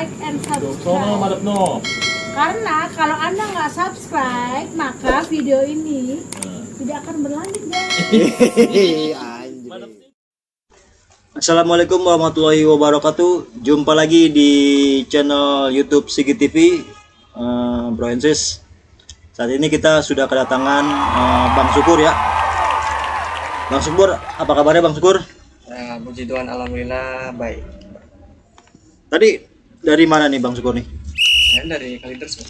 like and subscribe. Karena kalau Anda nggak subscribe, maka video ini tidak akan berlanjut, guys. Assalamualaikum warahmatullahi wabarakatuh. Jumpa lagi di channel YouTube Sigi TV, Bro and Sis. Saat ini kita sudah kedatangan Bang Syukur ya. Bang Syukur, apa kabarnya Bang Syukur? Puji Tuhan, alhamdulillah baik. Tadi dari mana nih Bang Syukur nih? Dari Kalideres, Bang.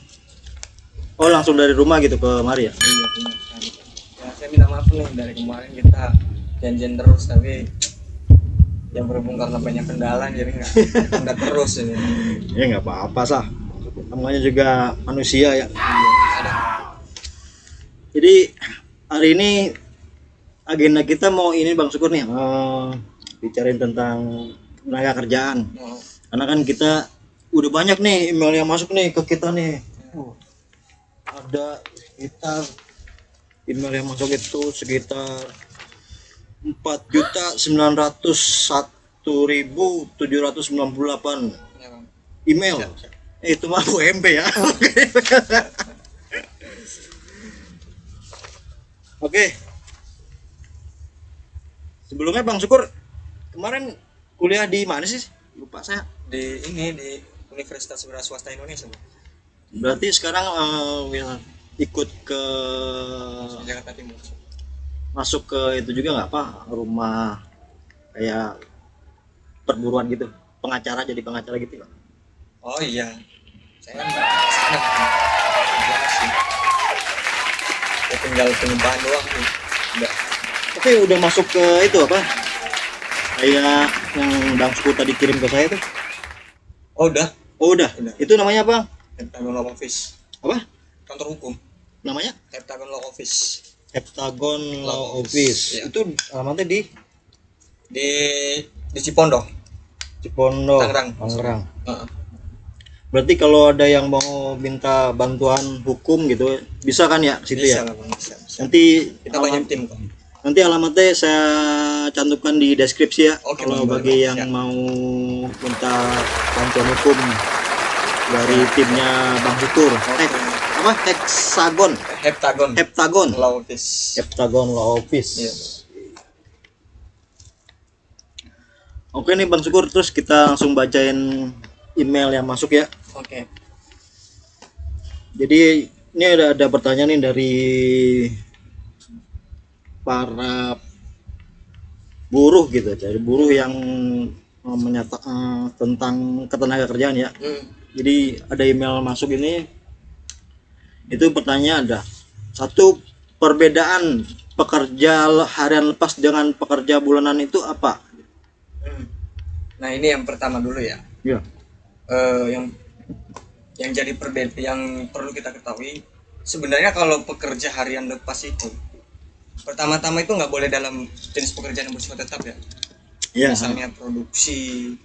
Oh, langsung dari rumah gitu ke mari ya? Iya, benar. Ya, saya minta maaf nih, dari kemarin kita janjian terus, tapi yang berhubung karena banyak kendala jadi nggak terus ini. Ya nggak apa-apa sah. Namanya juga manusia ya. Ada. Jadi hari ini agenda kita mau ini Bang Syukur nih, bicarain tentang tenaga kerjaan. Oh, Karena kan kita udah banyak nih email yang masuk nih ke kita nih. Ada sekitar email yang masuk itu sekitar 4.901.798 ya, Bang. email. Siap. Itu mah UMP ya. Oke. Sebelumnya Bang Syukur kemarin kuliah di mana sih? Lupa saya. Di Universitas Swasta Indonesia, Bang. Berarti sekarang ikut ke Jakarta Timur. masuk ke itu juga nggak apa rumah kayak perburuan gitu, pengacara, jadi pengacara gitu Pak? Oh iya, saya nggak kesana, Bang. Sih. Ya, tinggal penyembahan doang sih. Udah. Tapi udah masuk ke itu apa? Kayak yang Bang Syukur tadi kirim ke saya tuh. Oh udah. Oh udah. Udah. Itu namanya apa? Heptagon Law Office. Apa? Kantor hukum. Namanya? Heptagon Law Office. Heptagon Law Office. Ya. Itu alamatnya di Di Cipondo. Cipondo, Tangerang. Tangerang. Berarti kalau ada yang mau minta bantuan hukum gitu, bisa kan ya situ Bisa ya? lah, Bang. Bisa. Nanti Kita banyak tim kok. nanti alamatnya saya cantumkan di deskripsi ya. Oke, kalau Bang, bagi boleh, yang siap. mau minta bantuan hukum dari timnya Bang Syukur. Apa? Heptagon Law Office. Heptagon Law Office. Iya. Oke nih Bang Syukur, terus kita langsung bacain email yang masuk ya. Oke. Jadi ini ada pertanyaan nih dari para buruh gitu, dari buruh yang menyatakan tentang ketenaga kerjaan ya. Jadi ada email masuk ini, itu pertanyaan ada satu, perbedaan pekerja harian lepas dengan pekerja bulanan itu apa? Nah ini yang pertama dulu ya. Ya. Yang jadi yang perlu kita ketahui sebenarnya kalau pekerja harian lepas itu pertama-tama itu nggak boleh dalam jenis pekerjaan yang bersifat tetap ya. Ya. Misalnya produksi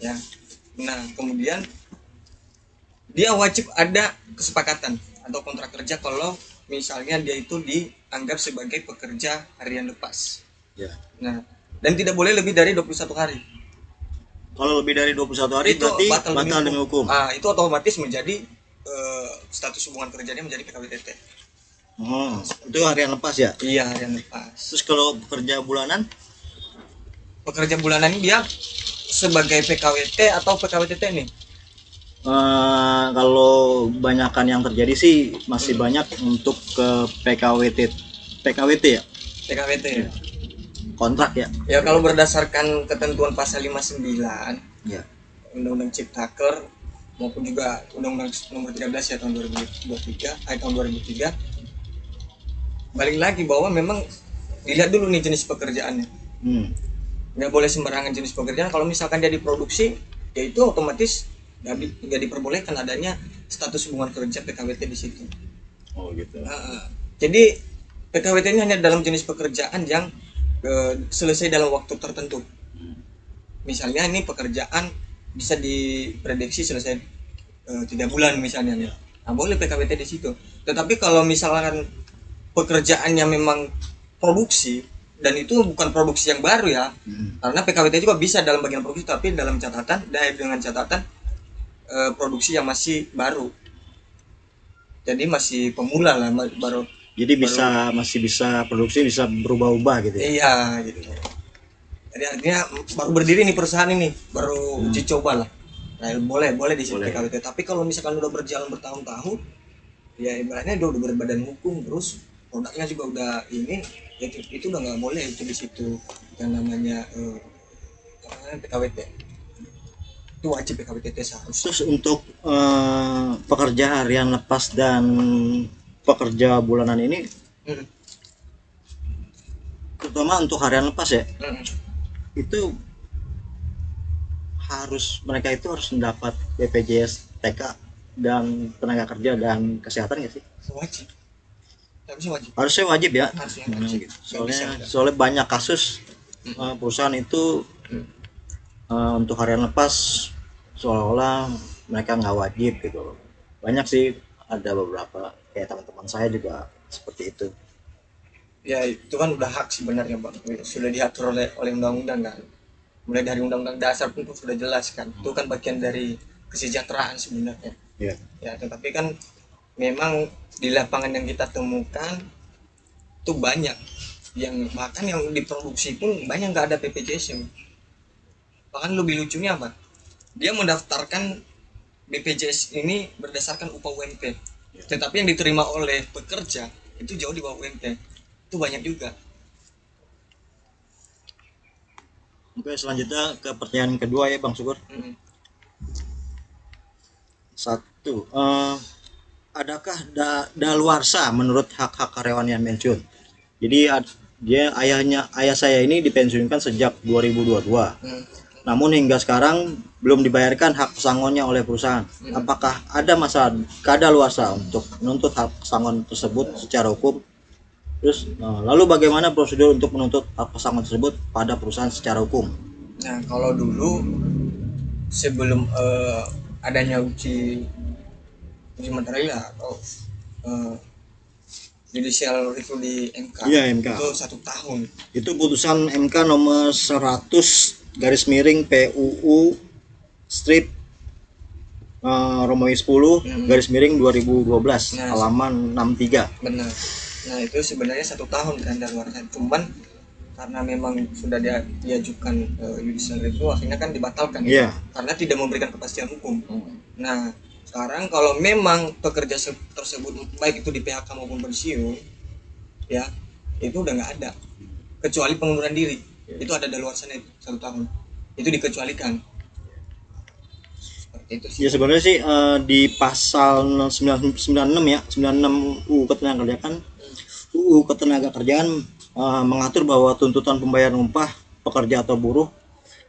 ya. Nah kemudian dia wajib ada kesepakatan atau kontrak kerja kalau misalnya dia itu dianggap sebagai pekerja harian lepas. Ya. Nah dan tidak boleh lebih dari 21 hari. Kalau lebih dari 21 hari Itu berarti batal demi hukum. Itu otomatis menjadi status hubungan kerjanya menjadi PKWTT. Itu harian lepas ya. Iya, harian lepas. Terus kalau pekerja bulanan? Pekerja bulanan ini dia sebagai PKWT atau PKWTT nih? Kalau banyakan yang terjadi sih masih banyak untuk ke PKWT ya, PKWT ya. kontrak ya. Ya kalau berdasarkan ketentuan pasal 59 Ya. Undang-Undang Ciptaker maupun juga Undang-Undang Nomor 13 ya tahun 2003, tahun 2003. Balik lagi bahwa memang dilihat dulu nih jenis pekerjaannya. Nggak boleh sembarangan jenis pekerjaan. Kalau misalkan dia diproduksi, ya itu otomatis nggak diperbolehkan adanya status hubungan kerja PKWT di situ. Oh gitu. Jadi PKWT ini hanya dalam jenis pekerjaan yang selesai dalam waktu tertentu. Misalnya ini pekerjaan bisa diprediksi selesai 3 bulan misalnya. Nah boleh PKWT di situ. Tetapi kalau misalkan pekerjaannya memang produksi dan itu bukan produksi yang baru ya, karena PKWT juga bisa dalam bagian produksi tapi dalam catatan dengan catatan produksi yang masih baru. Jadi masih pemula lah, baru. Jadi masih bisa produksi, bisa berubah-ubah gitu ya. Iya gitu. Jadi artinya baru berdiri nih perusahaan ini, baru uji coba lah. Nah, boleh di sini PKWT. Tapi kalau misalkan udah berjalan bertahun-tahun, ya ibaratnya udah berbadan hukum, terus produknya juga udah ini, ya itu udah nggak boleh itu di situ yang namanya PKWT. Itu wajib PKWT harus. Terus untuk pekerja harian lepas dan pekerja bulanan ini, terutama untuk harian lepas ya, itu mereka itu harus mendapat BPJS TK dan tenaga kerja dan kesehatan nggak sih? Wajib. Harusnya wajib ya. Harusnya wajib. Soalnya banyak kasus perusahaan itu untuk harian lepas seolah-olah mereka nggak wajib gitu loh. Banyak sih, ada beberapa kayak teman-teman saya juga seperti itu. Ya itu kan udah hak sebenarnya Bang, sudah diatur oleh undang-undang kan, mulai dari undang-undang dasar pun sudah jelas kan, itu kan bagian dari kesejahteraan sebenarnya. Ya tetapi kan memang di lapangan yang kita temukan tuh banyak yang bahkan yang diproduksi pun banyak nggak ada BPJS. Bahkan lebih lucunya apa, dia mendaftarkan BPJS ini berdasarkan upah UMP, tetapi yang diterima oleh pekerja itu jauh di bawah UMP. Itu banyak juga. Oke, selanjutnya ke pertanyaan kedua ya Bang Syukur. Satu, adakah daluarsa menurut hak-hak karyawan yang pensiun? Jadi ayah saya ini dipensiunkan sejak 2022. Namun hingga sekarang belum dibayarkan hak pesangonnya oleh perusahaan. Apakah ada masa kadaluarsa untuk menuntut hak pesangon tersebut secara hukum? Terus lalu bagaimana prosedur untuk menuntut hak pesangon tersebut pada perusahaan secara hukum? Nah, kalau dulu sebelum adanya uji materi atau judicial review di MK, itu 1 tahun. Itu putusan MK nomor 100/PUU strip Romawi 10/2012 halaman 63. Benar. Nah itu sebenarnya 1 tahun kan daluarsa, cuman karena memang sudah diajukan judicial review akhirnya kan dibatalkan karena tidak memberikan kepastian hukum. Nah sekarang kalau memang pekerja tersebut baik itu di PHK maupun pensiun, ya itu udah nggak ada, kecuali pengunduran diri. Itu ada daluarsanya 1 tahun, itu dikecualikan. Itu sih. Ya sebenarnya sih di pasal 96 ya, 96 UU Ketenagakerjaan mengatur bahwa tuntutan pembayaran upah pekerja atau buruh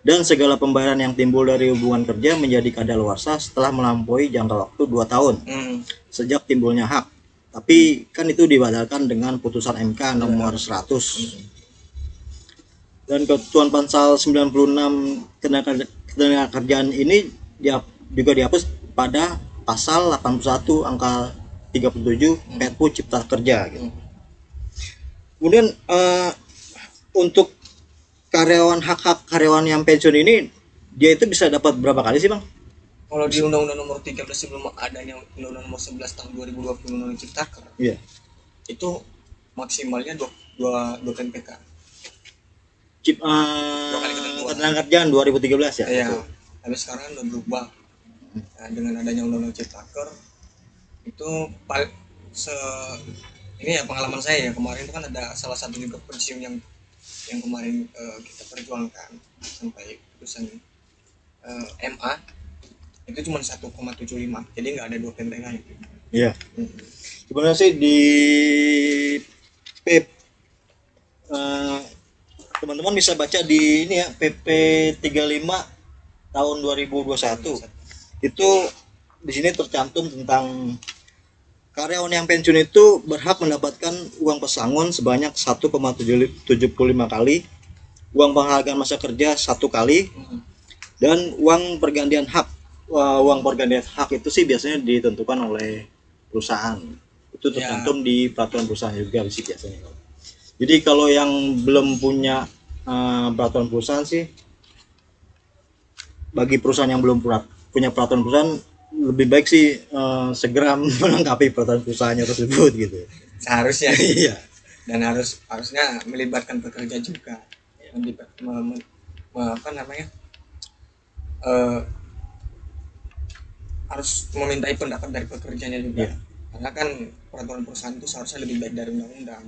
dan segala pembayaran yang timbul dari hubungan kerja menjadi kadaluarsa setelah melampaui jangka waktu 2 tahun sejak timbulnya hak. Tapi kan itu dibatalkan dengan putusan MK nomor 100. Dan ketentuan pasal 96 Ketenagakerjaan ini juga dihapus pada pasal 81 angka 37 Perpu Cipta Kerja gitu. Kemudian untuk hak-hak karyawan yang pensiun ini, dia itu bisa dapat berapa kali sih Bang? Kalau di Undang-Undang nomor 13 sebelum adanya Undang-Undang nomor 11 tahun 2020 Undang-Undang Cipta Kerja, itu maksimalnya 2 PK. Ketenagakerjaan 2013 ya? Iya, tapi sekarang udah berubah. Nah, dengan adanya Undang-Undang Cipta Kerja itu ini ya pengalaman saya ya, kemarin itu kan ada salah satu juga pensiun yang kemarin kita perjuangkan sampai putusan MA itu cuma 1,75, jadi nggak ada 2 PPK itu. Iya. Sebenarnya sih di teman-teman bisa baca di ini ya, PP 35 tahun 2021. Itu di sini tercantum tentang karyawan yang pensiun itu berhak mendapatkan uang pesangon sebanyak 1,75 kali, uang penghargaan masa kerja 1 kali, dan uang pergantian hak. Uang pergantian hak itu sih biasanya ditentukan oleh perusahaan. Itu tercantum di peraturan perusahaan juga sih biasanya. Jadi kalau yang belum punya peraturan perusahaan sih, bagi perusahaan yang belum punya peraturan perusahaan lebih baik sih segera melengkapi peraturan perusahaannya tersebut gitu. Seharusnya Iya. dan harusnya melibatkan pekerja juga, apa namanya, eh, harus memintai pendapat dari pekerjanya juga. Iya. Karena kan peraturan perusahaan itu seharusnya lebih baik dari undang-undang.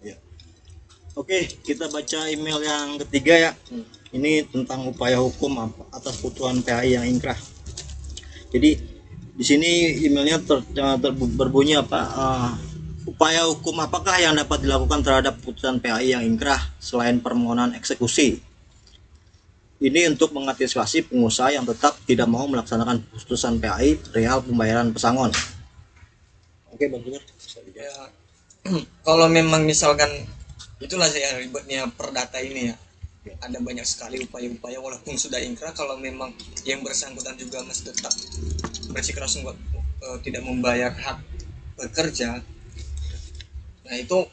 Iya. Oke, kita baca email yang ketiga ya. Ini tentang upaya hukum atas putusan PAI yang ingkrah. Jadi di sini emailnya berbunyi apa? Upaya hukum apakah yang dapat dilakukan terhadap putusan PAI yang ingkrah selain permohonan eksekusi? Ini untuk mengantisipasi pengusaha yang tetap tidak mau melaksanakan putusan PAI perihal pembayaran pesangon. Oke, Bang Sugar. Ya, kalau memang misalkan itulah saya ribetnya perdata ini ya. Ada banyak sekali upaya-upaya walaupun sudah ingkrah, kalau memang yang bersangkutan juga masih tetap bersikeras tidak membayar hak pekerja. Nah itu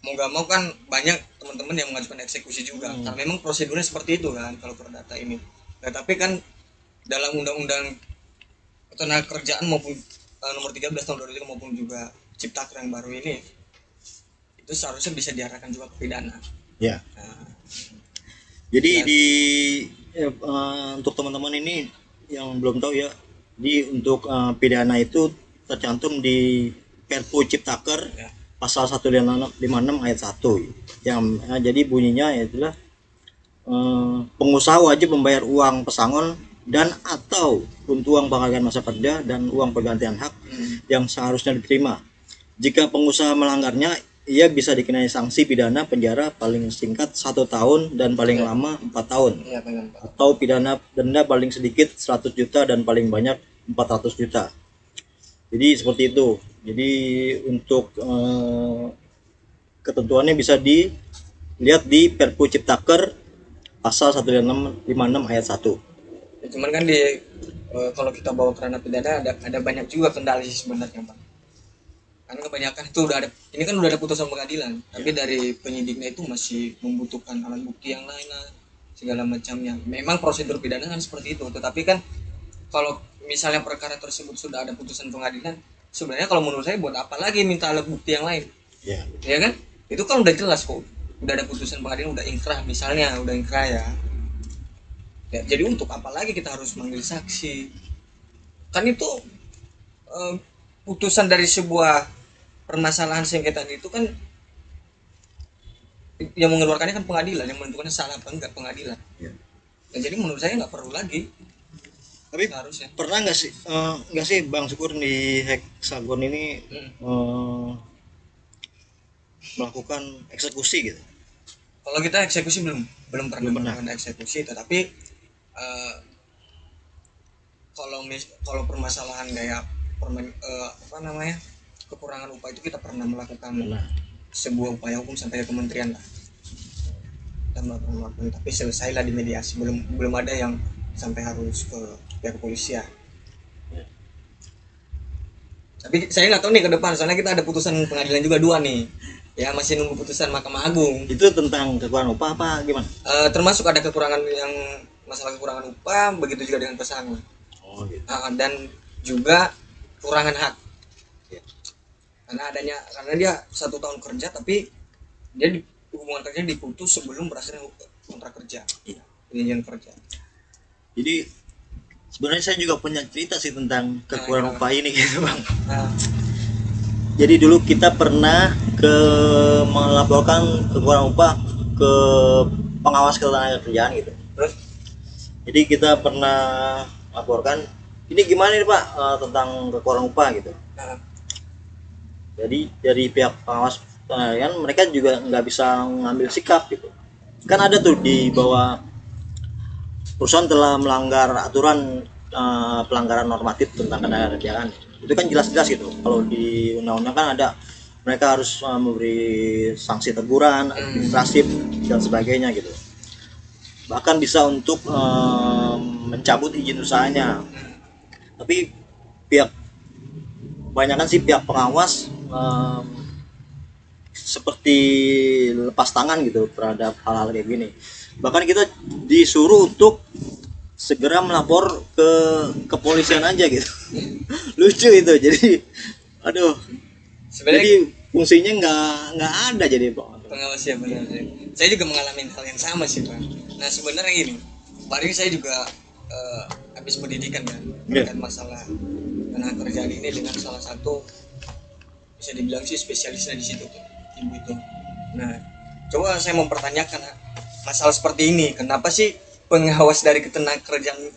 mau gak mau kan banyak teman-teman yang mengajukan eksekusi juga, karena memang prosedurnya seperti itu kan kalau perdata ini. Nah, tapi kan dalam undang-undang ketenaga kerjaan maupun nomor 13 tahun 2003 maupun juga Ciptaker yang baru ini, itu seharusnya bisa diarahkan juga ke pidana. Ya. Nah, jadi untuk teman-teman ini yang belum tahu ya, di untuk pidana itu tercantum di Perpu Ciptaker ya. pasal 156 ayat 1 yang jadi bunyinya itulah pengusaha wajib membayar uang pesangon dan atau untuk uang penghargaan masa kerja dan uang pergantian hak yang seharusnya diterima. Jika pengusaha melanggarnya, ia bisa dikenai sanksi pidana penjara paling singkat 1 tahun dan paling lama 4 tahun, atau pidana denda paling sedikit 100 juta dan paling banyak 400 juta. Jadi seperti itu. Jadi untuk ketentuannya bisa dilihat di Perpu Ciptaker pasal 1656 ayat 1. Ya, cuman kan kalau kita bawa ke ranah pidana ada banyak juga kendala sih sebenarnya, Bang. Karena kebanyakan itu udah ada putusan pengadilan, tapi dari penyidiknya itu masih membutuhkan alat bukti yang lain lah, segala macamnya. Memang prosedur pidana kan seperti itu, tetapi kan kalau misalnya perkara tersebut sudah ada putusan pengadilan, sebenarnya kalau menurut saya buat apa lagi minta alat bukti yang lain? Ya kan? Itu kan udah jelas kok, udah ada putusan pengadilan, udah ingkrah misalnya, udah ingkrah ya. Jadi untuk apa lagi kita harus manggil saksi? Kan itu putusan dari sebuah permasalahan sengketa itu kan yang mengeluarkannya kan pengadilan, yang menentukannya salah apa enggak pengadilan. Ya, jadi menurut saya nggak perlu lagi. Tapi harusnya pernah nggak sih Bang Syukur di Hexagon ini melakukan eksekusi gitu? Kalau kita eksekusi belum pernah melakukan eksekusi, tetapi kalau permasalahan kayak kekurangan upah itu kita pernah melakukan sebuah upaya hukum sampai ke kementerian lah, kita melakukan, tapi selesailah di mediasi, belum ada yang sampai harus ke pihak kepolisian. Tapi saya nggak tahu nih ke depan, soalnya kita ada putusan pengadilan juga 2 nih ya, masih nunggu putusan Mahkamah Agung. Itu tentang kekurangan upah apa gimana? Termasuk ada kekurangan yang masalah kekurangan upah, begitu juga dengan pesangon. Gitu. Dan juga kekurangan hak ya. Karena dia 1 tahun kerja, tapi dia hubungan kerja diputus sebelum berakhirnya kontrak kerja, perjanjian kerja. Jadi sebenarnya saya juga punya cerita sih tentang kekurangan upah ini gitu, Bang. Jadi dulu kita pernah melaporkan kekurangan upah ke pengawas ketenagakerjaan gitu. Terus? Jadi kita pernah laporkan, ini gimana nih Pak tentang kekurangan upah gitu. Jadi dari pihak pengawas kan mereka juga nggak bisa ngambil sikap gitu. Kan ada tuh di bawah perusahaan telah melanggar aturan pelanggaran normatif tentang ketenaga kerjaan. Itu kan jelas-jelas gitu. Kalau di undang-undang kan ada, mereka harus memberi sanksi teguran, administratif dan sebagainya gitu. Bahkan bisa untuk mencabut izin usahanya. Tapi kebanyakan sih pihak pengawas seperti lepas tangan gitu terhadap hal-hal kayak gini. Bahkan kita disuruh untuk segera melapor ke kepolisian aja gitu. Lucu itu. Jadi aduh, Sebenarnya jadi fungsinya nggak ada jadi Pak. pengawas ya benar. Saya juga mengalami hal yang sama sih Pak. Nah sebenarnya gini, kemarin saya juga habis pendidikan kan terkait masalah tenaga kerjaan ini dengan salah satu bisa dibilang sih spesialisnya di situ tuh, ibu itu. Nah coba saya mempertanyakan masalah seperti ini, kenapa sih pengawas dari ketenaga kerjaan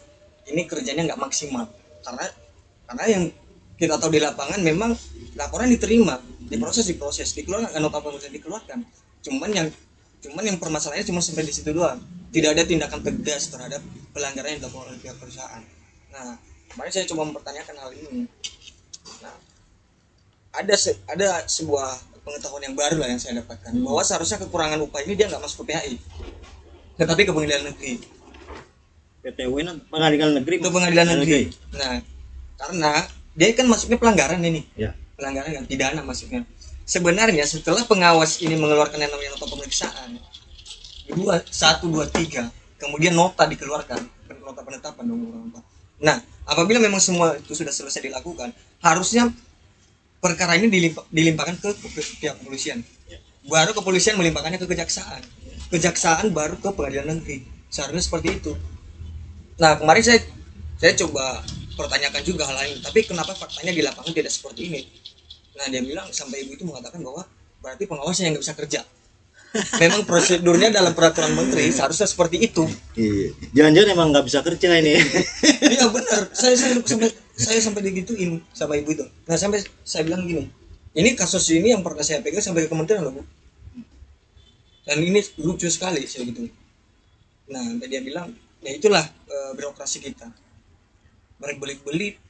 ini kerjanya nggak maksimal? Karena yang kita tahu di lapangan memang laporan diterima, diproses, dikeluarkan, nota pemeriksaan dikeluarkan. Cuman yang permasalahannya cuma sampai di situ doang. Tidak ada tindakan tegas terhadap pelanggaran yang dilakukan oleh pihak perusahaan. Nah, kemarin saya coba mempertanyakan hal ini. Nah, ada sebuah pengetahuan yang baru lah yang saya dapatkan, bahwa seharusnya kekurangan upah ini dia nggak masuk ke PHI, tetapi ke pengadilan negeri. PTW pengadilan negeri. Untuk pengadilan negeri. Nah, karena dia kan masuknya pelanggaran ini. Ya. Pelanggaran yang pidana masuknya. Sebenarnya setelah pengawas ini mengeluarkan yang namanya nota pemeriksaan 1, 2, 3, kemudian nota dikeluarkan, nota penetapan nomor 4. Nah, apabila memang semua itu sudah selesai dilakukan, harusnya perkara ini dilimpahkan ke pihak kepolisian. Baru kepolisian melimpahkannya ke kejaksaan. Kejaksaan baru ke pengadilan negeri. Seharusnya seperti itu. Nah, kemarin saya coba pertanyakan juga hal lain, tapi kenapa faktanya di lapangan tidak seperti ini? Nah, dia bilang sampai ibu itu mengatakan bahwa berarti pengawasnya yang nggak bisa kerja. Memang prosedurnya dalam peraturan menteri seharusnya seperti itu. Iya. Jangan-jangan emang nggak bisa kerja ini. Iya benar. Saya sampai digituin sama ibu itu. Nah, sampai saya bilang gini, ini kasus ini yang pernah saya pegang sampai ke kementerian loh Bu. Dan ini lucu sekali saya gitu. Nah, dia bilang, ya itulah birokrasi kita. Berbelit-belit,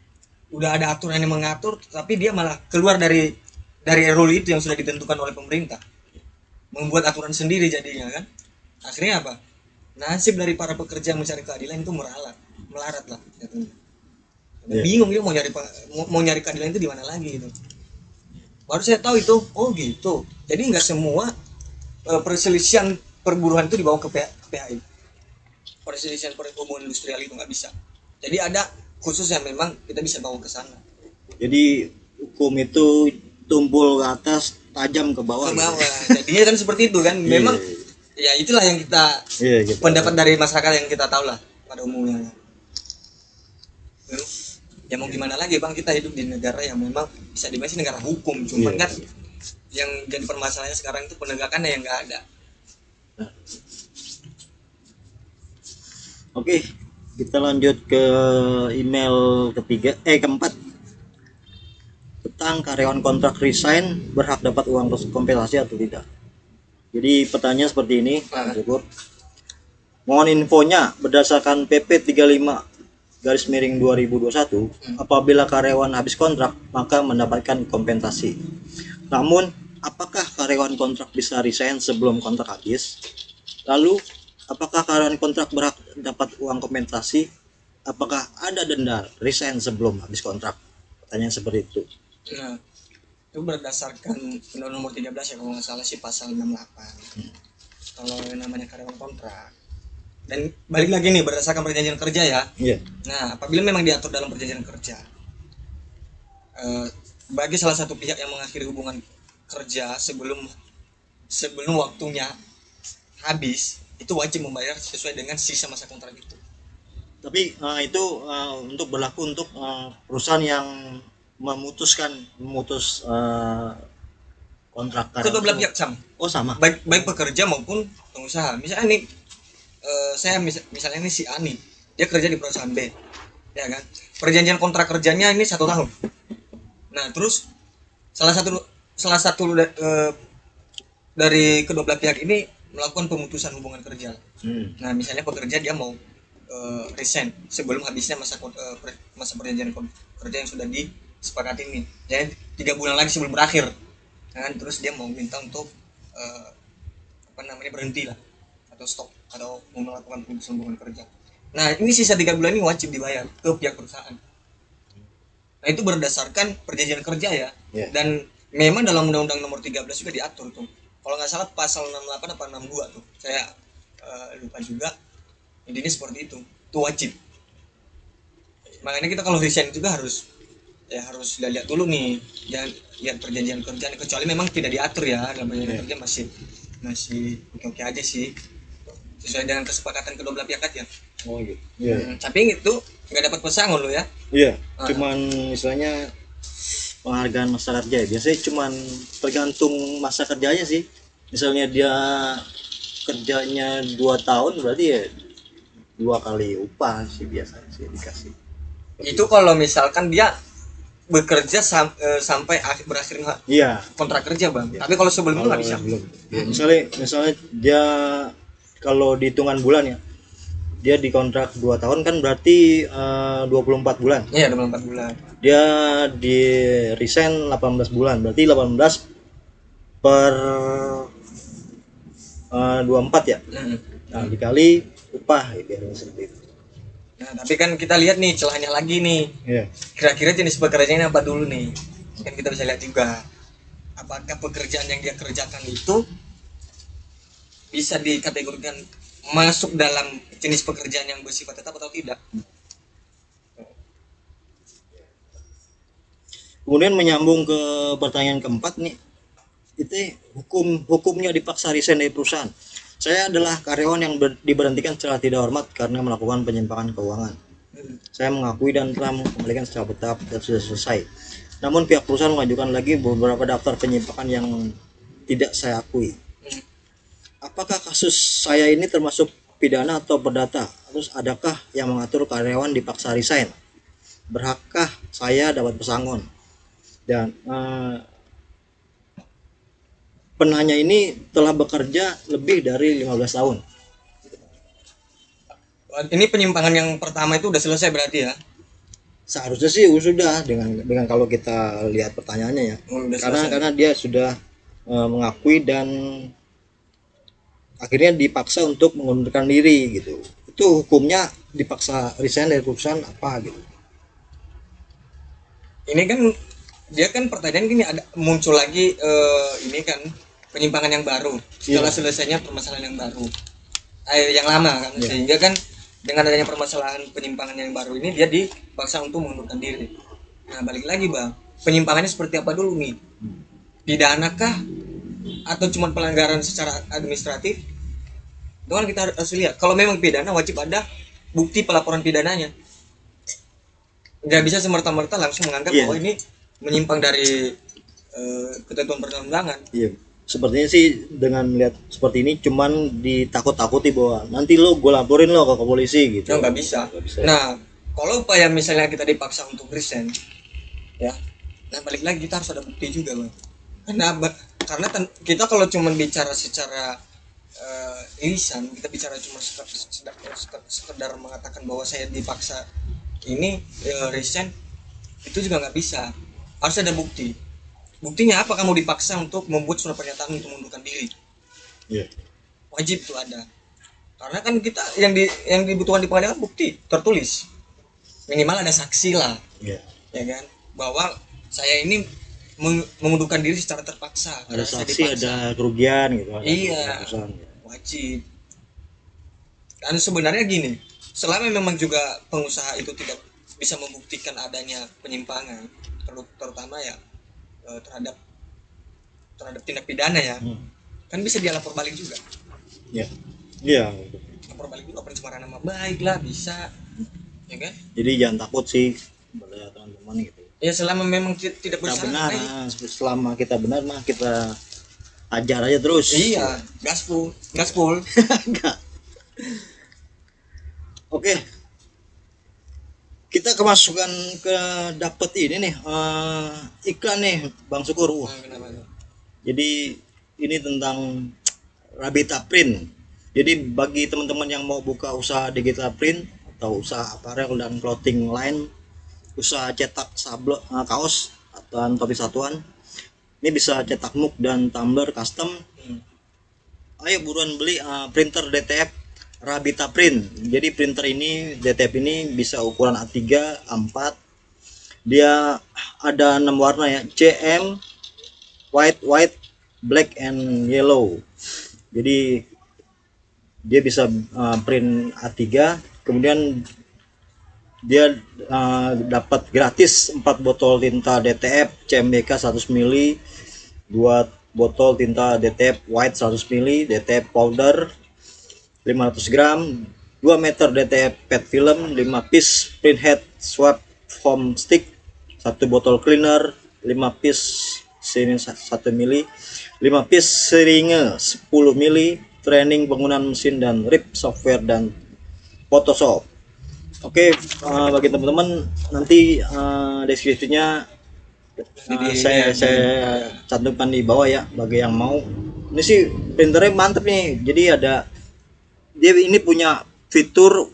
udah ada aturan yang mengatur, tapi dia malah keluar dari RUU itu yang sudah ditentukan oleh pemerintah, membuat aturan sendiri jadinya kan. Akhirnya apa? Nasib dari para pekerja mencari keadilan itu melarat lah. Bingung dia mau nyari keadilan itu di mana lagi gitu. Baru saya tahu itu, oh gitu. Jadi nggak semua perselisihan perburuan itu dibawa ke PHI. Perselisihan perhubungan industrial itu nggak bisa. Jadi ada khusus yang memang kita bisa bawa ke sana. Jadi hukum itu tumpul ke atas, tajam ke bawah. Ke bawah. Jadinya kan seperti itu kan. Memang ya itulah yang kita gitu. Pendapat dari masyarakat yang kita tahu lah pada umumnya. Ya mau gimana lagi Bang, kita hidup di negara yang memang bisa dibilang negara hukum. Cuman kan yang jadi permasalahannya sekarang itu penegakannya yang nggak ada. Oke, kita lanjut ke email keempat. Tentang karyawan kontrak resign berhak dapat uang kompensasi atau tidak. Jadi pertanyaan seperti ini, Syukur. Mohon infonya berdasarkan PP 35/2021, apabila karyawan habis kontrak maka mendapatkan kompensasi. Namun, apakah karyawan kontrak bisa resign sebelum kontrak habis? Lalu, apakah karyawan kontrak berhak dapat uang kompensasi? Apakah ada denda resign sebelum habis kontrak? Pertanyaan seperti itu. Nah, itu berdasarkan Undang-Undang Nomor 13 ya kalau nggak salah sih pasal 68. Kalau yang namanya karyawan kontrak. Dan balik lagi nih berdasarkan perjanjian kerja ya. Nah, apabila memang diatur dalam perjanjian kerja, bagi salah satu pihak yang mengakhiri hubungan kerja sebelum waktunya habis, itu wajib membayar sesuai dengan sisa masa kontrak itu. Tapi itu untuk berlaku untuk perusahaan yang memutus kontrak karyawan. Kedua belah pihak sama. Oh sama. Baik pekerja maupun pengusaha. Misalnya nih, misalnya ini si Ani, dia kerja di perusahaan B, ya kan? Perjanjian kontrak kerjanya ini 1 tahun. Nah terus salah satu dari kedua belah pihak ini melakukan pemutusan hubungan kerja. Nah misalnya pekerja dia mau resign sebelum habisnya masa perjanjian kerja yang sudah disepakati ini, jadi 3 bulan lagi sebelum berakhir kan, terus dia mau minta untuk berhenti lah atau stop atau mau melakukan pemutusan hubungan kerja. Nah ini sisa 3 bulan ini wajib dibayar ke pihak perusahaan. Nah itu berdasarkan perjanjian kerja ya. Dan memang dalam Undang-Undang Nomor 13 juga diatur tuh, kalau nggak salah pasal 68 atau 62 tuh, saya lupa juga, intinya seperti itu. itu wajib. Makanya kita kalau resign juga harus lihat dulu nih, jangan lihat perjanjian kerjaan, kecuali memang tidak diatur ya dalam perjanjian kerja, masih oke aja sih, sesuai dengan kesepakatan kedua belah pihak aja. Oh gitu. Iya. Tapi itu nggak dapat pesangon lo ya. Iya. Cuman misalnya penghargaan masa kerja biasanya cuman tergantung masa kerjanya sih. Misalnya dia kerjanya 2 tahun berarti ya 2 kali upah sih biasanya sih dikasih. Itu kalau misalkan dia bekerja sampai berakhir kontrak kerja bang. Tapi kalau sebelum itu nggak bisa. Ya, misalnya dia kalau di hitungan bulan ya, dia di kontrak 2 tahun kan berarti 24 bulan. Iya 24 bulan. Dia di resign 18 bulan berarti 18 per 24 ya. Nah dikali upah ya, biar seperti itu. Nah tapi kan kita lihat nih celahnya lagi nih. Iya. Kira-kira jenis pekerjaannya apa dulu nih? Kan kita bisa lihat juga apakah pekerjaan yang dia kerjakan itu bisa dikategorikan masuk dalam jenis pekerjaan yang bersifat tetap atau tidak. Kemudian menyambung ke pertanyaan keempat nih, itu hukumnya dipaksa resign dari perusahaan. Saya adalah karyawan yang diberhentikan secara tidak hormat karena melakukan penyimpangan keuangan. Saya mengakui dan telah mengembalikan secara bertahap dan sudah selesai. Namun pihak perusahaan mengajukan lagi beberapa daftar penyimpangan yang tidak saya akui. Apakah kasus saya ini termasuk pidana atau perdata? Terus adakah yang mengatur karyawan dipaksa resign? Berhakkah saya dapat pesangon? Dan penanya ini telah bekerja lebih dari 15 tahun. Ini penyimpangan yang pertama itu udah selesai berarti ya? Seharusnya sih sudah dengan kalau kita lihat pertanyaannya ya. Karena dia sudah mengakui dan akhirnya dipaksa untuk mengundurkan diri gitu. Itu hukumnya dipaksa resign dari perusahaan apa gitu. Ini kan dia kan pertanyaan gini, ada muncul lagi ini kan penyimpangan yang baru setelah selesainya permasalahan yang baru, yang lama kan, sehingga kan dengan adanya permasalahan penyimpangan yang baru ini dia dipaksa untuk mengundurkan diri. Nah balik lagi bang, penyimpangannya seperti apa dulu nih? Pidana kah atau cuma pelanggaran secara administratif? Itu kan kita harus lihat. Kalau memang pidana wajib ada bukti pelaporan pidananya. Nggak bisa semerta-merta langsung menganggap bahwa ini menyimpang dari ketentuan perundang-undangan. Iya. Sepertinya sih dengan melihat seperti ini cuman ditakut-takuti bahwa nanti gue laporin lo ke polisi gitu. Nggak bisa. Nah, kalau upaya misalnya kita dipaksa untuk resign, ya, nah balik lagi kita harus ada bukti juga bang. Karena kita kalau cuma bicara secara lisan, kita bicara cuma sekedar mengatakan bahwa saya dipaksa ini resign, itu juga nggak bisa. Harus ada bukti. Buktinya apa? Kamu dipaksa untuk membuat surat pernyataan untuk mengundurkan diri. Wajib itu ada. Karena kan kita yang dibutuhkan di pengadilan bukti tertulis. Minimal ada saksi lah. Ya kan? Bahwa saya ini mengundurkan diri secara terpaksa. Ada saksi, ada kerugian gitu. Iya. Wajib. Dan sebenarnya gini, selama memang juga pengusaha itu tidak bisa membuktikan adanya penyimpangan, terutama ya terhadap tindak pidana ya, kan bisa dia lapor balik juga. Lapor balik juga, pencemaran nama baik lah bisa, ya kan? Jadi jangan takut sih pada teman-teman gitu. Ya selama memang tidak bersalah. Selama kita benar mah kita ajar aja terus. Iya, gaspol. Oke. Kita kemasukan ke dapat ini nih iklan nih Bang Syukur. Jadi ini tentang Rabita Print. Jadi bagi teman-teman yang mau buka usaha digital print atau usaha apparel dan clothing line, usaha cetak sablon, kaos atau topi satuan, ini bisa cetak mug dan tumbler custom. Ayo buruan beli printer DTF Rabita Print. Jadi printer ini DTF ini bisa ukuran A3, A4. Dia ada 6 warna ya, CM, white, black and yellow. Jadi dia bisa print A3, kemudian dia dapat gratis 4 botol tinta DTF CMYK 100 ml, 2 botol tinta DTF white 100 ml, DTF powder 500 gram, 2 meter DTF PET film, 5 piece printhead swab foam stick, 1 botol cleaner, 5 piece sini 1 mili, 5 piece seringe 10 mili, training penggunaan mesin dan RIP software dan Photoshop. Oke, bagi teman-teman nanti deskripsinya saya cantumkan di bawah ya bagi yang mau. Ini sih printernya mantep nih. Jadi dia ini punya fitur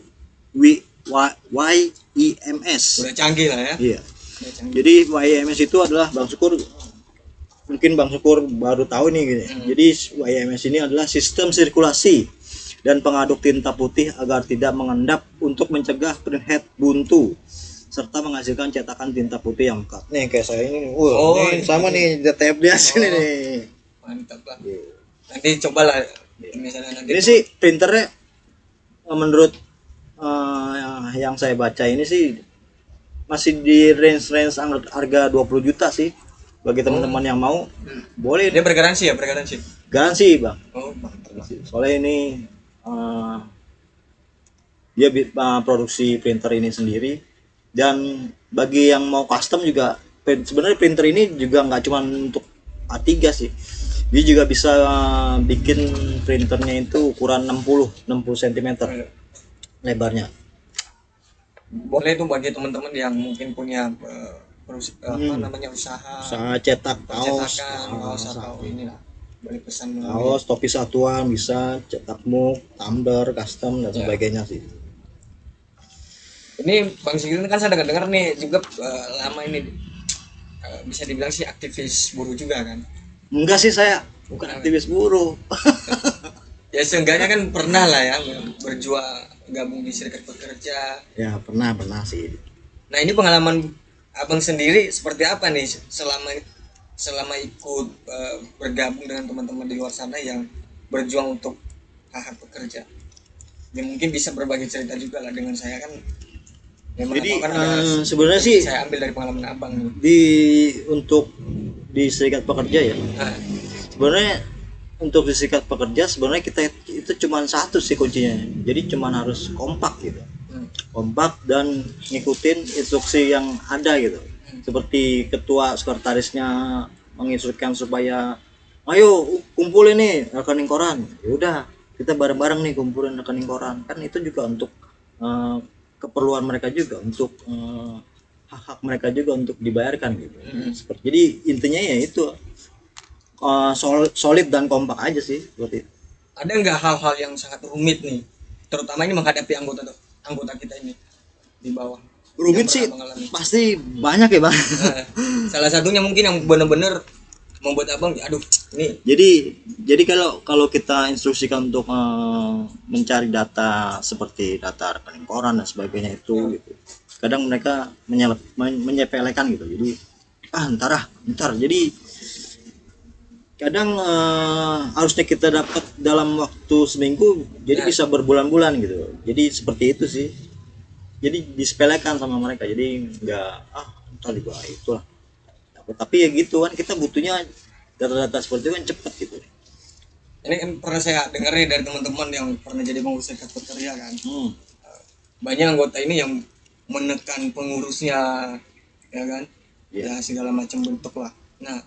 YEMS. Udah canggih lah ya. Iya. Jadi YEMS itu adalah Bang Syukur, mungkin Bang Syukur baru tahu nih gitu. Jadi YEMS ini adalah sistem sirkulasi dan pengaduk tinta putih agar tidak mengendap untuk mencegah printhead buntu serta menghasilkan cetakan tinta putih yang pekat. Nih kayak saya ini, nih, sama nih DTF dia sini nih. Mantap lah. Nanti cobalah misalnya nanti. Ini sih printernya menurut yang saya baca ini sih masih di range harga 20 juta sih. Bagi teman-teman yang mau boleh. Dia bergaransi ya, bergaransi. Garansi, Bang. Oh, mantap lah. Soalnya ini dia produksi printer ini sendiri, dan bagi yang mau custom juga sebenarnya printer ini juga nggak cuma untuk A3 sih, dia juga bisa bikin printernya itu ukuran 60 cm lebarnya. Boleh tuh bagi teman-teman yang mungkin punya usaha cetak kaos atau inilah, boleh pesan kaos, topi satuan, bisa cetak mug, tumbler, custom dan sebagainya sih. Ini Bang Sigit kan saya dengar nih juga lama ini bisa dibilang sih aktivis buruh juga kan? Enggak sih, saya bukan aktivis buruh. Ya seenggaknya kan pernah lah ya berjuang gabung di serikat pekerja. Ya pernah sih. Nah ini pengalaman Abang sendiri seperti apa nih selama ikut bergabung dengan teman-teman di luar sana yang berjuang untuk hak pekerja? Ya mungkin bisa berbagi cerita juga lah dengan saya kan. Jadi sebenarnya sih saya ambil dari pengalaman Abang nih. Untuk di serikat pekerja ya. Sebenarnya untuk di serikat pekerja sebenarnya kita itu cuma satu sih kuncinya. Jadi cuma harus kompak gitu. Kompak dan ngikutin instruksi yang ada gitu. Seperti ketua sekretarisnya menginstruksikan supaya ayo kumpulin nih rekening koran. Ya udah, kita bareng-bareng nih kumpulin rekening koran. Kan itu juga untuk keperluan mereka juga, untuk hak-hak mereka juga untuk dibayarkan gitu. Jadi intinya ya itu solid dan kompak aja sih seperti itu. Ada nggak hal-hal yang sangat rumit nih, terutama ini menghadapi anggota kita ini di bawah? Rumit sih pasti banyak ya, Bang. Salah satunya mungkin yang benar-benar membuat Abang aduh ini. Jadi kalau kita instruksikan untuk mencari data seperti data rekening koran dan sebagainya itu gitu. Kadang mereka menyepelekan gitu. Jadi ntar. Jadi kadang harusnya kita dapat dalam waktu seminggu, jadi bisa berbulan-bulan gitu. Jadi seperti itu sih. Jadi disepelekan sama mereka. Jadi nggak ntar juga itulah. Tapi ya gitu kan, kita butuhnya data-data seperti itu kan cepet gitu. Ini kan pernah saya dengar nih dari teman-teman yang pernah jadi pengurus serikat pekerja kan. Banyak anggota ini yang menekan pengurusnya, ya kan? Ya segala macam bentuk lah. Nah,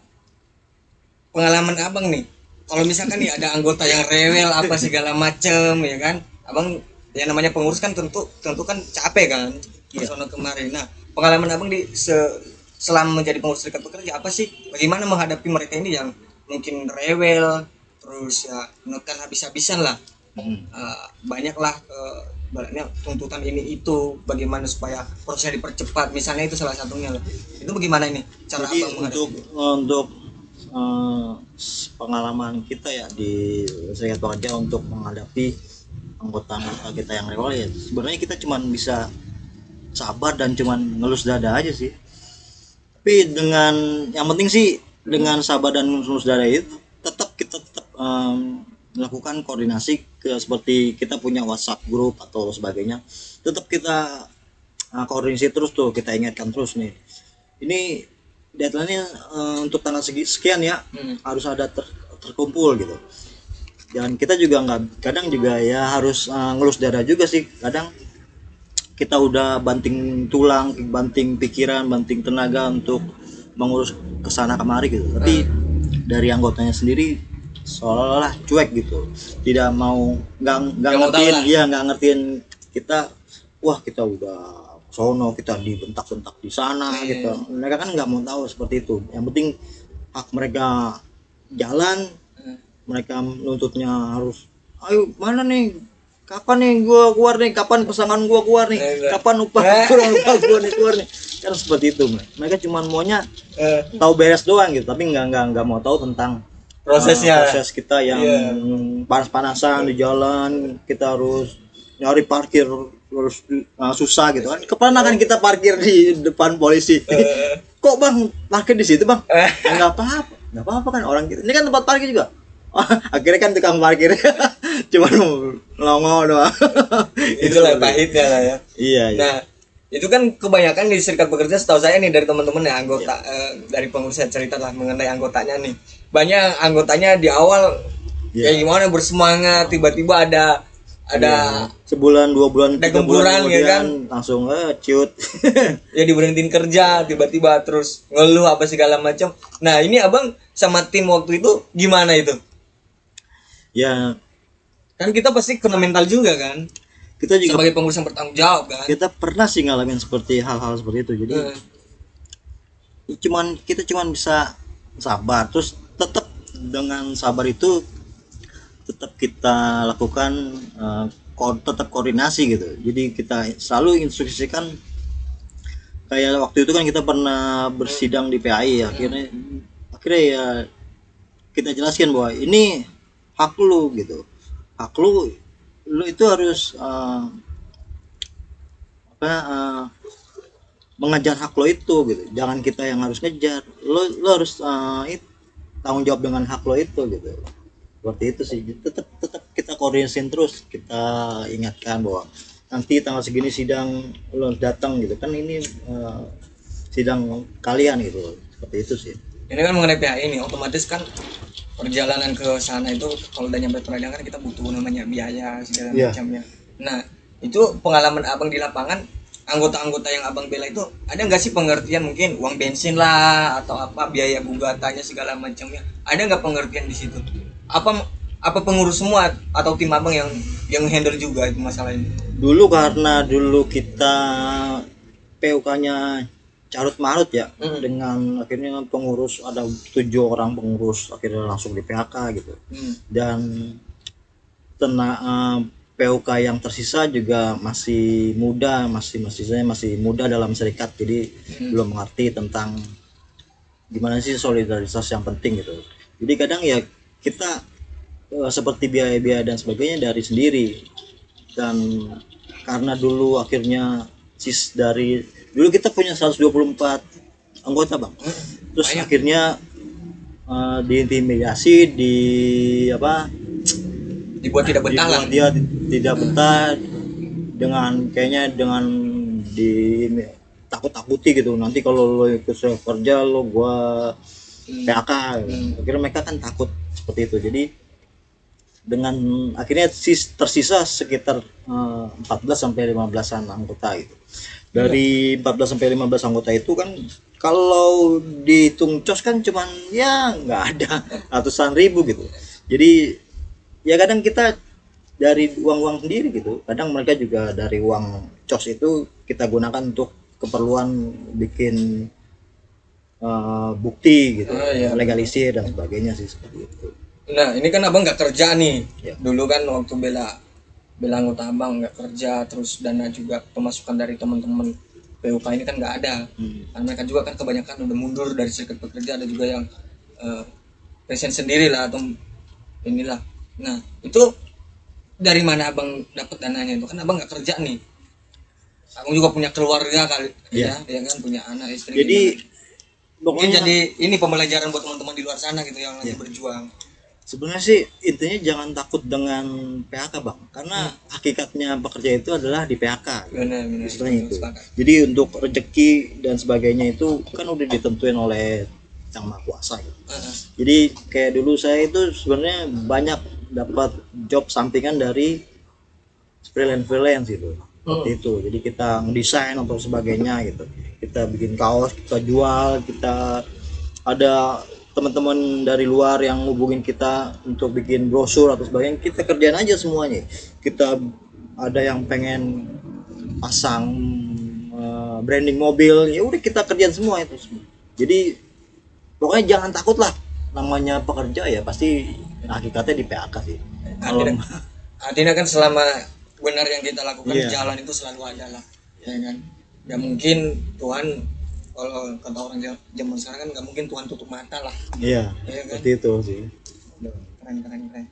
pengalaman Abang nih, kalau misalkan nih ada anggota yang rewel apa segala macam, ya kan? Abang yang namanya pengurus kan tentu kan capek kan, personal kemarin. Nah, pengalaman Abang selama menjadi pengurus serikat pekerja apa sih? Bagaimana menghadapi mereka ini yang mungkin rewel, terus ya menekan habis-habisan lah. Banyaklah banyak tuntutan ini itu, bagaimana supaya prosesnya dipercepat, misalnya itu salah satunya lah. Itu bagaimana ini cara Jadi Abang untuk pengalaman kita ya di serikat pekerja untuk menghadapi anggota-anggota kita yang rewel ya, sebenarnya kita cuma bisa sabar dan cuma ngelus dada aja sih. Tapi yang penting sih dengan sabar dan ngelus dada itu kita tetap melakukan koordinasi seperti kita punya WhatsApp grup atau sebagainya, tetap kita koordinasi terus tuh, kita ingatkan terus nih. Ini deadline-nya untuk tanggal sekian ya, harus ada terkumpul gitu. Dan kita juga nggak, kadang juga ya harus ngelus dada juga sih. Kadang kita udah banting tulang, banting pikiran, banting tenaga untuk mengurus kesana kemari gitu. Tapi dari anggotanya sendiri seolah-olah cuek gitu, tidak mau, nggak ngertiin, iya nggak ngertiin kita. Wah kita udah sono, kita dibentak-bentak di sana gitu. Mereka kan nggak mau tahu seperti itu. Yang penting hak mereka jalan, mereka nuntutnya harus, ayo mana nih, kapan nih gua keluar nih, kapan pesangon gua keluar nih, kapan upah gua nih keluar nih. Kan seperti itu. Mereka cuma maunya tahu beres doang gitu, tapi nggak mau tahu tentang prosesnya, proses kita yang panas-panasan di jalan. Kita harus nyari parkir, harus susah gitu kan. Kepala kan kita parkir di depan polisi. Kok bang parkir di situ bang? Nggak apa-apa kan, orang kita ini kan tempat parkir juga. Akhirnya kan tukang parkir cuman longo doang. Itulah pahitnya lah ya. Iya. Nah itu kan kebanyakan di serikat pekerja, setahu saya nih dari teman-teman ya, anggota dari pengurus cerita lah mengenai anggotanya nih. Banyak anggotanya di awal kayak gimana bersemangat, tiba-tiba ada sebulan 2 bulan 3 bulan ya kan, langsung ciut. Ya diberhentiin kerja tiba-tiba, terus ngeluh apa segala macam. Nah ini abang sama tim waktu itu gimana itu? Ya kan kita pasti kena mental juga kan, kita juga sebagai pengurus yang bertanggung jawab kan. Kita pernah sih ngalamin seperti hal-hal seperti itu. Jadi kita cuman bisa sabar, terus tetap dengan sabar itu tetap kita lakukan tetap koordinasi gitu. Jadi kita selalu instruksikan, kayak waktu itu kan kita pernah bersidang di PAI ya, akhirnya ya kita jelaskan bahwa ini hak lu gitu, hak lu itu harus mengejar hak lo itu gitu. Jangan kita yang harus ngejar, lo harus tanggung jawab dengan hak lo itu gitu. Seperti itu sih. Tetap kita koordinasiin terus, kita ingatkan bahwa nanti tanggal segini sidang lo datang gitu kan, ini sidang kalian gitu. Seperti itu sih. Ini kan mengenai PHI ini, otomatis kan perjalanan ke sana itu kalau udah nyampe peradilan kan kita butuh namanya biaya segala macamnya. Nah itu pengalaman abang di lapangan, anggota-anggota yang abang bela itu ada nggak sih pengertian, mungkin uang bensin lah atau apa, biaya gugatannya segala macamnya, ada nggak pengertian di situ? Apa pengurus semua atau tim abang yang handle juga itu masalah ini? Dulu karena kita PUK-nya carut marut ya, dengan akhirnya pengurus ada 7 orang pengurus akhirnya langsung di PHK gitu. Dan PUK yang tersisa juga masih muda, masih muda dalam serikat, jadi belum mengerti tentang gimana sih solidaritas yang penting gitu. Jadi kadang ya kita seperti biaya-biaya dan sebagainya dari sendiri. Dan karena dulu akhirnya dulu kita punya 124 anggota bang, terus akhirnya diintimidasi, dibuat tidak betah lah, dia tidak betah dengan takut-takuti gitu, nanti kalau lo ikut kerja lo gua PHK. Akhirnya mereka kan takut seperti itu. Jadi dengan akhirnya tersisa sekitar 14-15an anggota gitu. Dari 14-15 anggota itu kan kalau dihitung cos kan cuman ya nggak ada ratusan ribu gitu. Jadi ya kadang kita dari uang sendiri gitu, kadang mereka juga dari uang cos itu kita gunakan untuk keperluan bikin bukti gitu, legalisir dan sebagainya sih, seperti itu. Nah ini kan abang nggak kerja nih ya. Dulu kan waktu bela anggota abang nggak kerja, terus dana juga pemasukan dari teman-teman PUK ini kan nggak ada. Karena mereka juga kan kebanyakan udah mundur dari serikat pekerja, ada juga yang resign sendiri lah atau inilah. Nah itu dari mana abang dapat dananya itu? Kan abang nggak kerja nih, abang juga punya keluarga kali ya kan, punya anak istri. Jadi mungkin jadi ini pembelajaran buat teman-teman di luar sana gitu yang lagi berjuang. Sebenarnya sih intinya jangan takut dengan PHK bang, karena hakikatnya pekerja itu adalah di PHK. Benar. Istilahnya itu. Sepakat. Jadi untuk rezeki dan sebagainya itu kan udah ditentuin oleh Yang Maha Kuasa gitu. Jadi kayak dulu saya itu sebenarnya banyak dapat job sampingan dari freelance gitu. Seperti itu. Jadi kita ngedesain atau sebagainya gitu. Kita bikin kaos, kita jual, kita ada teman-teman dari luar yang hubungin kita untuk bikin brosur atau sebagainya, kita kerjain aja semuanya. Kita ada yang pengen pasang branding mobil, ya udah kita kerjain semua itu semua. Jadi pokoknya jangan takut lah, namanya pekerja ya pasti hakikatnya di PHK sih. Artinya kan selama benar yang kita lakukan, Iya. jalan itu selalu ada lah, ya kan. Ya mungkin Tuhan, kalau kata orang zaman sekarang kan nggak mungkin Tuhan tutup mata lah. Iya, Iya kan? seperti itu sih. Keren.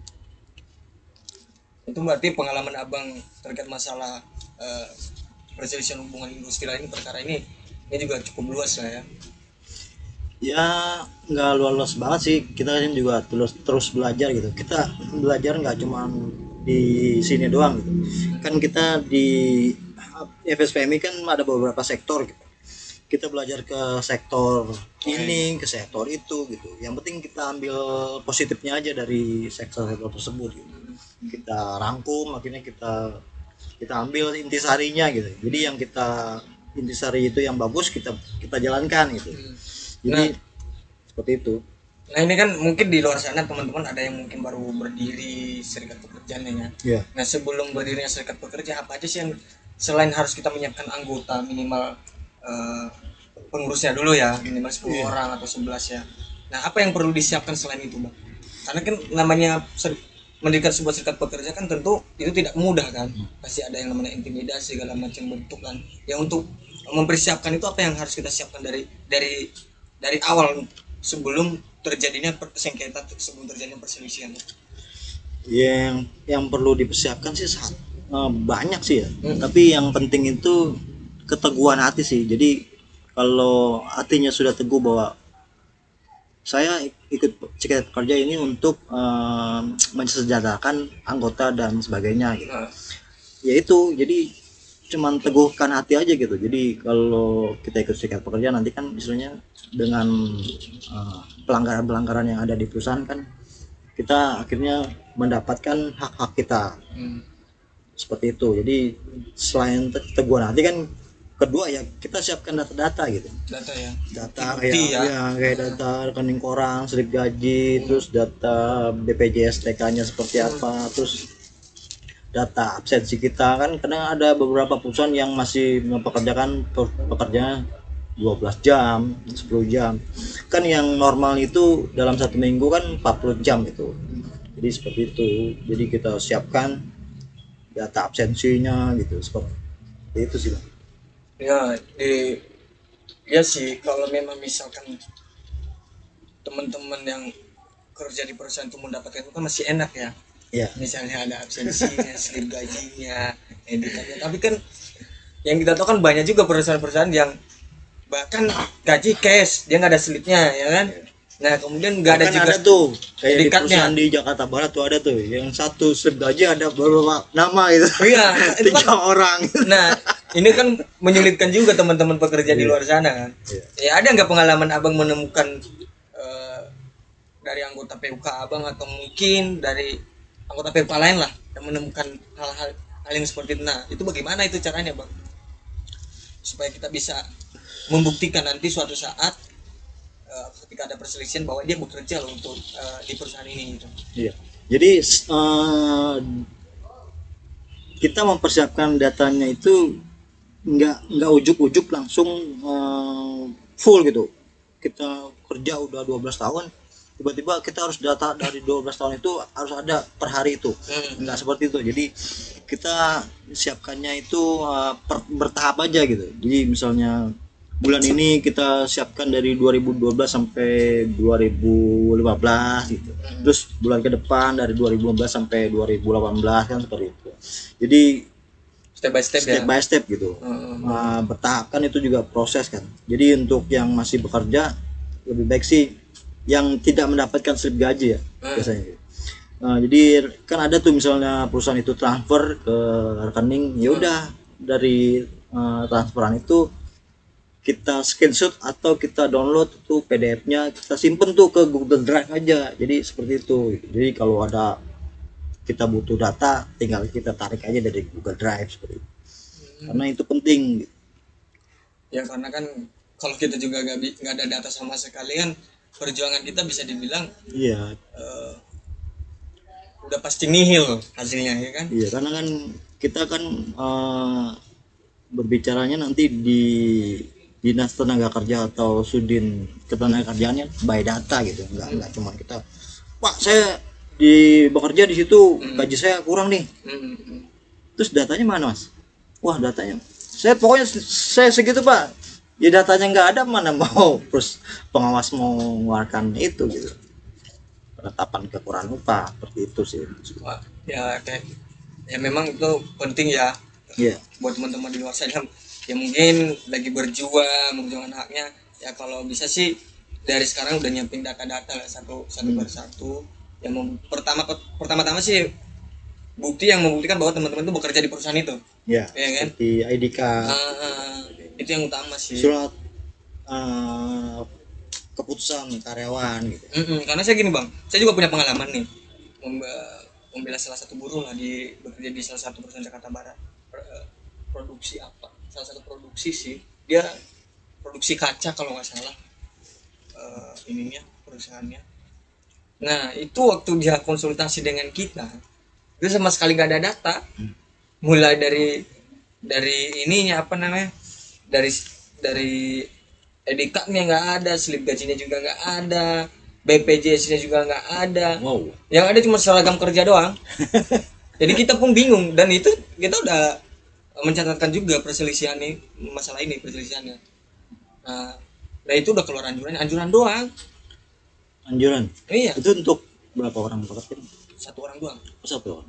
Itu berarti pengalaman abang terkait masalah perselisihan hubungan industri ini, perkara ini juga cukup luas lah ya. Ya nggak luas banget sih, kita kan juga terus belajar gitu. Kita belajar nggak cuma di sini doang gitu. Kan kita di FSPMI kan ada beberapa sektor gitu. Kita belajar ke sektor ini, ke sektor itu gitu. Yang penting kita ambil positifnya aja dari sektor-sektor tersebut gitu. Kita rangkum, akhirnya kita ambil intisarinya gitu. Jadi yang kita intisari itu yang bagus kita jalankan gitu. Jadi seperti itu. Nah ini kan mungkin di luar sana teman-teman ada yang mungkin baru berdiri serikat pekerjaannya ya. Iya. Nah sebelum berdirinya serikat pekerja, apa aja sih yang selain harus kita menyiapkan anggota minimal pengurusnya dulu ya, minimal 10 orang atau 11 ya. Nah apa yang perlu disiapkan selain itu bang? Karena kan namanya mendirikan sebuah serikat pekerja kan tentu itu tidak mudah kan. Pasti ada yang namanya intimidasi segala macam bentuk kan. Ya untuk mempersiapkan itu apa yang harus kita siapkan dari awal sebelum terjadinya sengketa, sebelum terjadinya perselisihan? Yang perlu dipersiapkan sih banyak sih ya. Tapi yang penting itu keteguhan hati sih. Jadi kalau hatinya sudah teguh bahwa saya ikut serikat pekerja ini untuk mensejahterakan anggota dan sebagainya gitu. Ya itu, jadi cuman teguhkan hati aja gitu. Jadi kalau kita ikut serikat pekerja nanti kan istilahnya dengan pelanggaran-pelanggaran yang ada di perusahaan kan kita akhirnya mendapatkan hak-hak kita. Seperti itu. Jadi selain teguhan hati kan kedua ya kita siapkan data-data gitu. Data ya. Data Bukti kayak data rekening koran, slip gaji, terus data BPJS TK-nya seperti apa, terus data absensi kita. Kan kadang ada beberapa perusahaan yang masih mempekerjakan pekerja 12 jam, 10 jam. Kan yang normal itu dalam 1 minggu kan 40 jam gitu. Jadi seperti itu. Jadi kita siapkan data absensinya gitu, seperti itu sih Bang. Ya sih, kalau memang misalkan teman-teman yang kerja di perusahaan itu mendapatkan itu kan masih enak ya. Iya. Misalnya ada absensinya, slip gajinya, editannya. Tapi kan yang kita tahu kan banyak juga perusahaan-perusahaan yang bahkan gaji cash, dia nggak ada slipnya ya kan. Nah kemudian nggak ada kan juga ada tuh kayak di dedikatnya. perusahaan di Jakarta Barat tuh ada tuh yang satu slip gaji ada beberapa nama itu. Iya, itu 3 kan. orang. Nah ini kan menyulitkan juga teman-teman pekerja di luar sana kan. Ya ada nggak pengalaman abang menemukan dari anggota PUK abang atau mungkin dari anggota PUK lain lah yang menemukan hal yang seperti itu? Nah itu bagaimana itu caranya bang, supaya kita bisa membuktikan nanti suatu saat ketika ada perselisihan bahwa dia bekerja loh untuk di perusahaan ini gitu. Iya. Jadi kita mempersiapkan datanya itu nggak ujuk-ujuk langsung full gitu. Kita kerja udah 12 tahun, tiba-tiba kita harus data dari 12 tahun itu harus ada per hari itu. Nggak seperti itu. Jadi kita siapkannya itu bertahap aja gitu. Jadi misalnya bulan ini kita siapkan dari 2012 sampai 2015 gitu. Terus bulan ke depan dari 2015 sampai 2018 kan seperti itu. Jadi Step by step gitu. Bertahap kan itu juga proses kan. Jadi untuk yang masih bekerja lebih baik sih yang tidak mendapatkan slip gaji ya biasanya. Nah, jadi kan ada tuh misalnya perusahaan itu transfer ke rekening, ya udah dari transferan itu kita screenshot atau kita download tuh PDF-nya, kita simpen tuh ke Google Drive aja. Jadi seperti itu. Jadi kalau ada kita butuh data, tinggal kita tarik aja dari Google Drive seperti itu. Karena itu penting. Ya karena kan kalau kita juga nggak ada data sama sekali kan, perjuangan kita bisa dibilang Iya, udah pasti nihil hasilnya ya kan. iya karena kan kita kan berbicaranya nanti di dinas tenaga kerja atau sudin ketenaga kerjaannya by data gitu, nggak cuma kita, Pak saya bekerja di situ gaji saya kurang nih, terus datanya mana mas? Wah datanya saya pokoknya saya segitu pak, ya datanya nggak ada, mana mau terus pengawas mau mengeluarkan itu gitu, penetapan kekurangan upah seperti itu sih. Wah, ya kayak ya memang itu penting ya. Iya. Buat teman-teman di luar sana yang mungkin lagi berjuang memperjuangkan haknya, ya kalau bisa sih dari sekarang udah nyiapin data-data lah satu persatu. Yang pertama-tama sih bukti yang membuktikan bahwa teman-teman itu bekerja di perusahaan itu. Ya, Ya kan? seperti ID card, Itu yang utama sih. surat keputusan karyawan gitu. Karena saya gini bang, saya juga punya pengalaman nih membela salah satu buruh lah bekerja di salah satu perusahaan Jakarta Barat. Produksi apa? Salah satu produksi sih, dia produksi kaca kalau nggak salah ininya perusahaannya. Nah itu waktu dia konsultasi dengan kita, dia sama sekali nggak ada data, mulai dari ininya apa namanya, dari ID card-nya nggak ada, slip gajinya juga nggak ada, BPJS-nya juga nggak ada. Wow. Yang ada cuma seragam kerja doang. Jadi kita pun bingung, dan itu kita udah mencatatkan juga perselisihan nih, masalah ini perselisihannya. Nah itu udah keluar anjuran doang. Anjuran. Iya. Itu untuk berapa orang pekerja? Satu orang doang. Satu orang.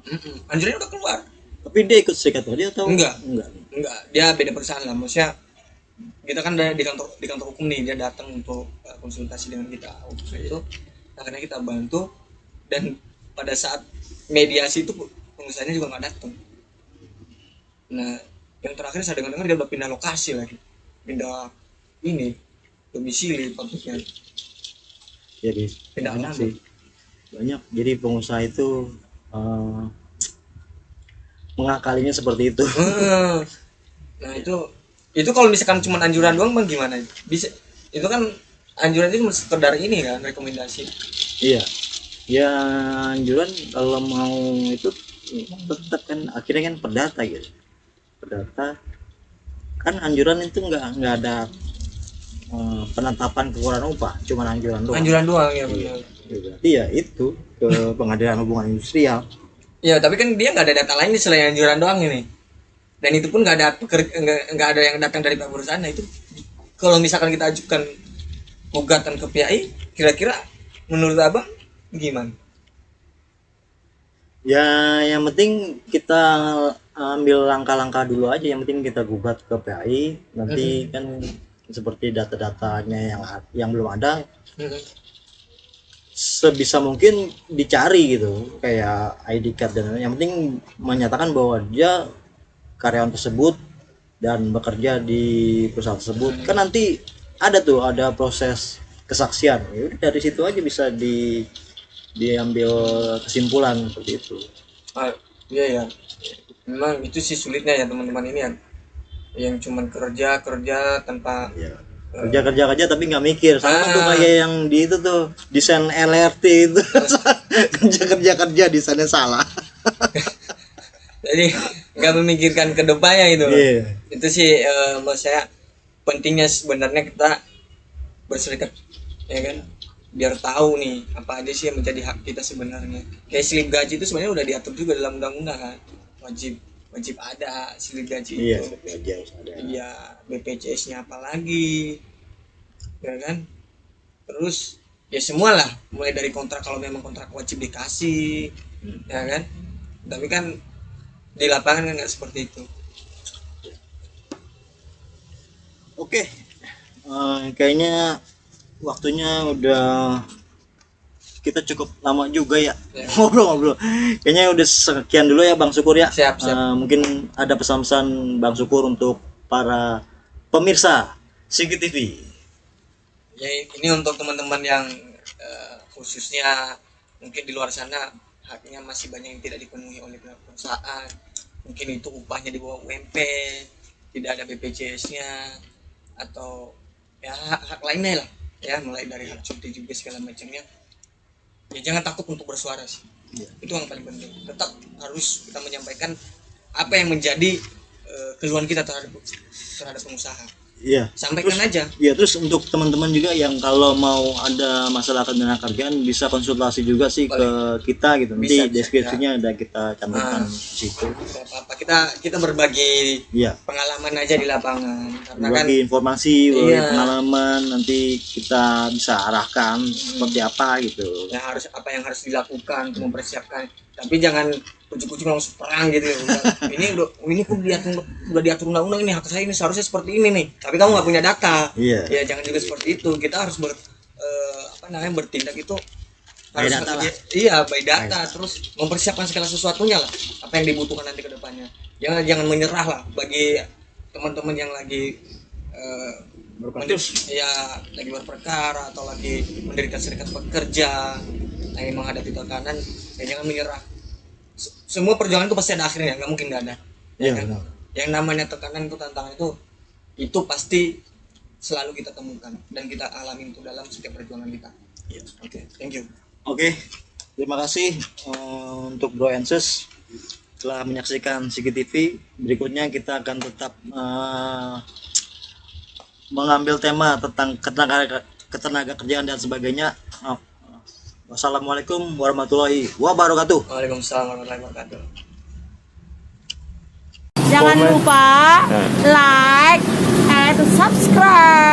Anjurannya udah keluar. Tapi dia ikut serikat tadi atau Enggak. Enggak. Dia beda perusahaan lah. Maksudnya kita kan di kantor hukum nih, dia datang untuk konsultasi dengan kita waktu itu. Akhirnya kita bantu, dan pada saat mediasi itu pengusahanya juga nggak datang. Nah yang terakhir saya dengar dia udah pindah lokasi lagi, pindah ini domisili patutnya. Jadi Pindah banyak alamat. sih. Banyak. Jadi pengusaha itu mengakalinya seperti itu. Nah itu kalau misalkan cuma anjuran doang bang gimana? Bisa itu kan anjuran itu cuma sekedar ini kan, rekomendasi. Iya. Ya anjuran kalau mau itu tetap kan akhirnya kan perdata gitu. Perdata kan anjuran itu nggak ada penetapan kekurangan upah, cuma anjuran doang. Anjuran doang ya benar. Berarti ya itu ke pengadilan hubungan industrial. Ya tapi kan dia nggak ada data lain selain anjuran doang ini. Dan itu pun nggak ada yang datang dari pihak perusahaan. Nah itu kalau misalkan kita ajukan gugatan ke PAI, kira-kira menurut abang gimana? Ya yang penting kita ambil langkah-langkah dulu aja, yang penting kita gugat ke PAI, nanti kan seperti data-datanya yang belum ada sebisa mungkin dicari gitu, kayak ID card dan yang penting menyatakan bahwa dia karyawan tersebut dan bekerja di perusahaan tersebut. Kan nanti ada proses kesaksian, ya udah dari situ aja bisa diambil kesimpulan seperti itu. Iya ya, memang itu sih sulitnya ya teman-teman ini ya, yang cuman kerja tanpa Ya. Kerja tapi nggak mikir, sama tuh kayak yang di itu tuh desain LRT itu. kerja desainnya salah. jadi nggak memikirkan ke depannya itu. Itu sih menurut saya pentingnya sebenarnya kita berserikat ya kan, biar tahu nih apa aja sih yang menjadi hak kita sebenarnya. Kayak slip gaji itu sebenarnya udah diatur juga dalam undang-undang kan, wajib ada slip gaji Iya, itu. gaji harus ada. Iya, BPJS-nya apalagi, ya kan? Terus ya semua lah, mulai dari kontrak kalau memang kontrak wajib dikasih, ya kan? Tapi kan di lapangan kan nggak seperti itu. Oke, kayaknya waktunya udah kita cukup lama juga ya Ya. ngobrol-ngobrol. Kayaknya udah sekian dulu ya Bang Syukur ya. Siap. Mungkin ada pesan-pesan Bang Syukur untuk para pemirsa Sigi TV. Ya ini untuk teman-teman yang khususnya mungkin di luar sana haknya masih banyak yang tidak dipenuhi oleh pihak perusahaan. Mungkin itu upahnya di bawah UMP, tidak ada BPJS-nya, atau ya hak lainnya lah ya, mulai dari hak cuti juga segala macamnya. Ya jangan takut untuk bersuara sih. Itu yang paling penting. Tetap harus kita menyampaikan apa yang menjadi keluhan kita terhadap pengusaha. Iya. Sampaikan aja. Ya, terus untuk teman-teman juga yang kalau mau ada masalah ketenaga kerjaan bisa konsultasi juga sih ke kita gitu. Nanti Bisa, deskripsinya ada kita cantumkan di situ. Apa kita berbagi Iya. pengalaman aja di lapangan, karena kan Berbagi informasi, berbagi Iya. pengalaman, nanti kita bisa arahkan seperti apa gitu. ya apa yang harus dilakukan untuk mempersiapkan. Tapi jangan ujuk-ujuk langsung perang gitu. Ini udah diatur undang-undang, ini hak saya ini seharusnya seperti ini nih. Tapi kamu nggak punya data. Iya. Ya jangan juga seperti itu. Kita harus bertindak itu By harus data lah. Iya, by data, terus mempersiapkan segala sesuatunya lah apa yang dibutuhkan nanti ke depannya. Jangan menyerah lah bagi teman-teman yang lagi lagi berperkara atau lagi mendirikan serikat pekerja, lagi menghadapi tekanan, ya jangan menyerah. Semua perjuangan itu pasti ada akhirnya, nggak mungkin nggak ada. Iya, kan? benar. Yang namanya tekanan itu, tantangan itu pasti selalu kita temukan dan kita alami itu dalam setiap perjuangan kita. Iya. Oke, thank you. Oke, terima kasih untuk Bro Ensus telah menyaksikan Sigi TV. Berikutnya kita akan tetap mengambil tema tentang ketenaga kerjaan dan sebagainya. Wassalamualaikum warahmatullahi wabarakatuh. Waalaikumsalam warahmatullahi wabarakatuh. Jangan lupa like and subscribe.